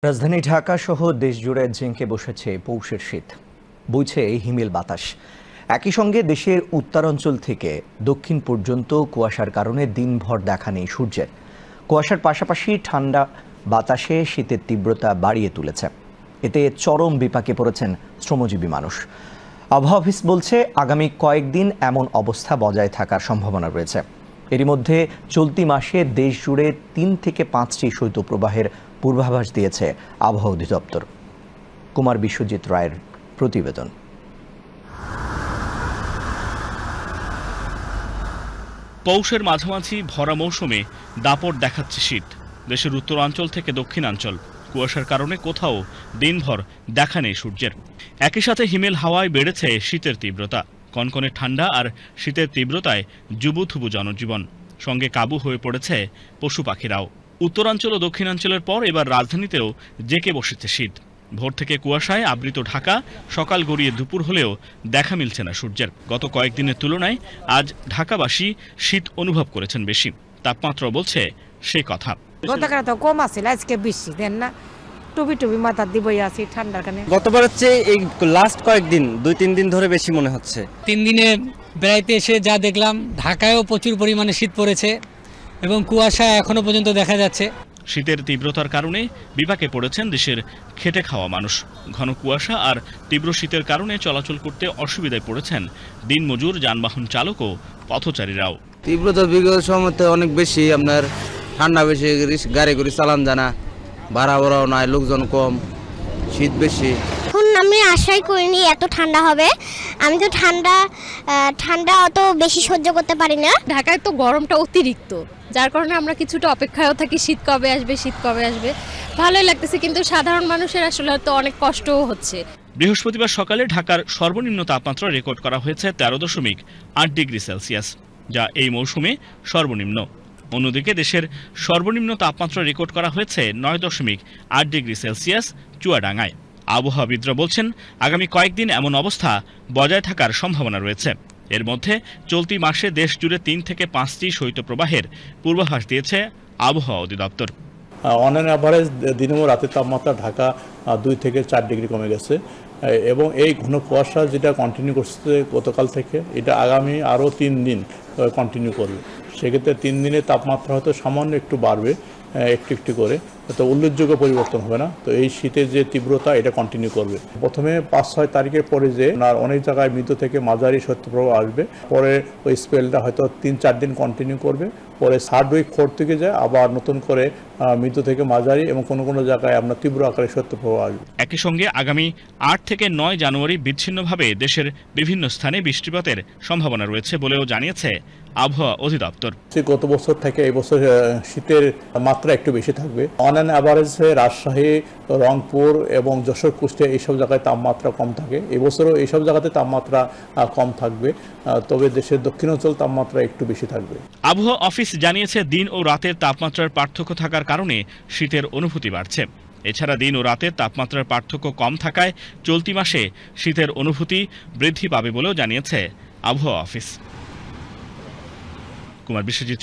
রাজধানী ঢাকা সহ দেশজুড়ে জেঁকে বসেছে পৌষের শীত। বইছে হিমেল বাতাস। একই সঙ্গে দেশের উত্তরাঞ্চল থেকে দক্ষিণ পর্যন্ত কুয়াশার কারণে দিনভর দেখা নেই সূর্যের। কুয়াশার পাশাপাশি ঠান্ডা বাতাসে শীতের তীব্রতা বাড়িয়ে তুলেছে। এতে চরম বিপাকে পড়েছেন শ্রমজীবী মানুষ। আবহাওয়া অফিস বলছে আগামী কয়েকদিন এমন অবস্থা বজায় থাকার সম্ভাবনা রয়েছে। এরই মধ্যে চলতি মাসে দেশজুড়ে ৩ থেকে ৫টি শৈত্যপ্রবাহের পূর্বাভাস দিয়েছে আবহাওয়া অধিদপ্তর। কুমার বিশ্বজিৎ রায়ের প্রতিবেদন। পৌষের মাঝামাঝি ভরা মৌসুমে দাপট দেখাচ্ছে শীত। দেশের উত্তরাঞ্চল থেকে দক্ষিণাঞ্চল কুয়াশার কারণে কোথাও দিনভর দেখা নেই সূর্যের। একই সাথে হিমেল হাওয়ায় বেড়েছে শীতের তীব্রতা। কনকনে ঠান্ডা আর শীতের তীব্রতায় জুবুথুবু জনজীবন, সঙ্গে কাবু হয়ে পড়েছে পশু পাখিরাও। উত্তরাঞ্চল ও দক্ষিণাঞ্চলের পর এবার রাজধানীতেও জেঁকে বসেছে শীত। ভোর থেকে কুয়াশায় আবৃত ঢাকা, সকাল গড়িয়ে দুপুর হলেও দেখা মিলছে না সূর্যের। গত কয়েকদিনের তুলনায় আজ ঢাকাবাসী শীত অনুভব করেছেন বেশি। তাপমাত্রা বলছে সে কথা। গতকাল তো কম আছে, আজকে বেশি দেন না। টুবি মাথা দিবই আছি ঠান্ডার কারণে। গতবার হচ্ছে এই লাস্ট কয়েকদিন ২-৩ দিন ধরে বেশি মনে হচ্ছে। ৩ দিনে বেড়াইতে এসে যা দেখলাম, ঢাকায়ও প্রচুর পরিমাণে শীত পড়েছে এবং কুয়াশা এখনো পর্যন্ত দেখা যাচ্ছে। শীতের তীব্রতার কারণে বিপাকে পড়েছেন দেশের খেটে খাওয়া মানুষ। ঘন কুয়াশা আর তীব্র শীতের কারণে চলাচল করতে অসুবিধায় পড়েছেন দিনমজুর, যানবাহন চালক ও পথচারীরাও। তীব্রতা বিগত সময়তে অনেক বেশি, আপনার ঠান্ডা বেশি, গাড়ি ঘুরি চালান জানা, ভাড়া ভাড়াও নাই, লোকজন কম, শীত বেশি। এখন আমি আশাই করিনি এত ঠান্ডা হবে। আমি তো ঠান্ডা অত বেশি সহ্য করতে পারি না। ঢাকায় তো গরমটা অতিরিক্ত, যার কারণে আমরা কিছুটা অপেক্ষায়ও থাকি শীত কবে আসবে। ভালোই লাগতেছে, কিন্তু সাধারণ মানুষের আসলে তো অনেক কষ্টও হচ্ছে। বৃহস্পতিবার সকালে ঢাকার সর্বনিম্ন তাপমাত্রা রেকর্ড করা হয়েছে 13.8 ডিগ্রি সেলসিয়াস, যা এই মৌসুমে সর্বনিম্ন। অন্যদিকে দেশের সর্বনিম্ন তাপমাত্রা রেকর্ড করা হয়েছে 9.8 ডিগ্রি সেলসিয়াস চুয়াডাঙ্গায়। আবহাওয়াবিদরা বলছেন আগামী কয়েকদিন এমন অবস্থা বজায় থাকার সম্ভাবনা রয়েছে। এর মধ্যে চলতি মাসে দেশ জুড়ে ৩ থেকে ৫টি শৈত্যপ্রবাহের পূর্বাভাস দিয়েছে আবহাওয়া অধিদপ্তর। অন অ্যান অ্যাভারেজ দিন ও রাতের তাপমাত্রা ঢাকা 2 থেকে 4 ডিগ্রি কমে গেছে এবং এই ঘন কুয়াশা যেটা কন্টিনিউ করছে গতকাল থেকে, এটা আগামী আরও 3 দিন কন্টিনিউ করবে। সেক্ষেত্রে 3 দিনে তাপমাত্রা হয়তো সামান্য একটু বাড়বে, একটু করে, তো উল্লেখযোগ্য পরিবর্তন হবে না। তো এই শীতের যে তীব্রতা এটা কন্টিনিউ করবে। প্রথমে 5-6 তারিখের পরে যে অনেক জায়গায় মৃদু থেকে মাঝারি শৈত্যপ্রবাহ আসবে, পরে ওই স্পেলটা হয়তো 3-4 দিন কন্টিনিউ করবে, পরে 3rd উইক 4th থেকে যায় আবার নতুন করে মৃদু থেকে মাঝারি এবং কোনো জায়গায় আপনার তীব্র আকারে শৈত্যপ্রবাহ আসবে। একই সঙ্গে আগামী 8 থেকে 9 জানুয়ারি বিচ্ছিন্নভাবে দেশের বিভিন্ন স্থানে বৃষ্টিপাতের সম্ভাবনা রয়েছে বলেও জানিয়েছে আবহাওয়া অধিদপ্তর। গত বছর থেকে এই বছর শীতের মাত্রা একটু বেশি থাকবে। অন অ্যান অ্যাভারেজে রাজশাহী, রংপুর এবং যশোর, কুষ্টিয়া এইসব জায়গায় তাপমাত্রা কম থাকে। এবছরও এইসব জায়গাতে তাপমাত্রা কম থাকবে, তবে দেশের দক্ষিণাঞ্চল তাপমাত্রা একটু বেশি থাকবে। আবহাওয়া অফিস জানিয়েছে দিন ও রাতের তাপমাত্রার পার্থক্য থাকার কারণে শীতের অনুভূতি বাড়ছে। এছাড়া দিন ও রাতের তাপমাত্রার পার্থক্য কম থাকায় চলতি মাসে শীতের অনুভূতি বৃদ্ধি পাবে বলেও জানিয়েছে আবহাওয়া অফিস। কুমার বিশ্বজিৎ।